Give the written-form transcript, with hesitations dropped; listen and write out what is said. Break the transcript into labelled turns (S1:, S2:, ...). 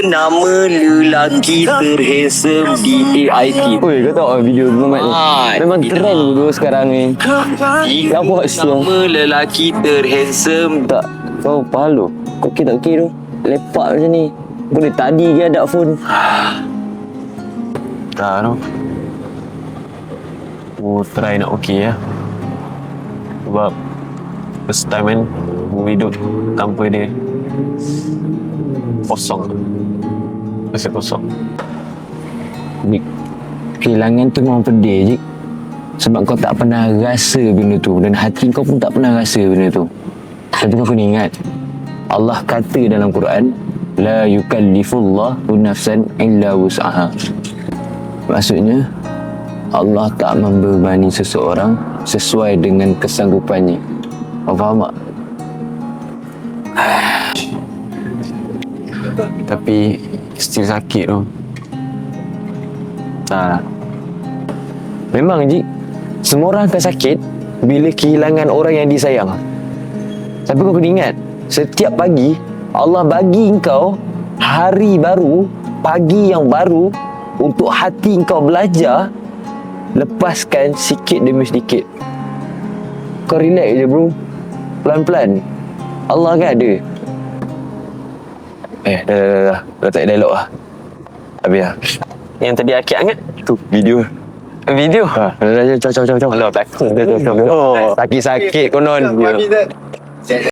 S1: Nama lelaki terhandsome di AIT.
S2: Oi, kau tahu video Muhammad ni? Memang trend dulu sekarang ni.
S1: Jika nama lelaki terhandsome.
S2: Tak, kau palu. Kau okey tak okey tu? Lepak macam ni. Boleh tadi ke ada phone.
S3: Tak tu. Try nak okey ya. Sebab first time kan hidup tanpa dia kosong. Rasa kosong.
S2: Dik, kehilangan tu memang pedih, Jik. Sebab kau tak pernah rasa benda tu. Dan hati kau pun tak pernah rasa benda tu. Tapi kau kena ingat, Allah kata dalam Quran, La yukallifullahu nafsan illa wus'aha. Maksudnya, Allah tak membebani seseorang sesuai dengan kesanggupannya. Kau faham tak?
S3: Tapi still sakit tu.
S2: Ha. Memang, Ji, semua orang akan sakit bila kehilangan orang yang disayang. Tapi kau kena ingat, setiap pagi Allah bagi engkau hari baru, pagi yang baru untuk hati engkau belajar. Lepaskan sikit demi sedikit. Kau relax je, bro. Pelan-pelan. Allah kan ada. Dah tak ada dialog lah. Habis lah.
S3: Yang tadi Akid angat
S2: Tu, video.
S3: video.
S2: Dah, jom.
S3: Alah, belakang.
S2: Sakit-sakit konon.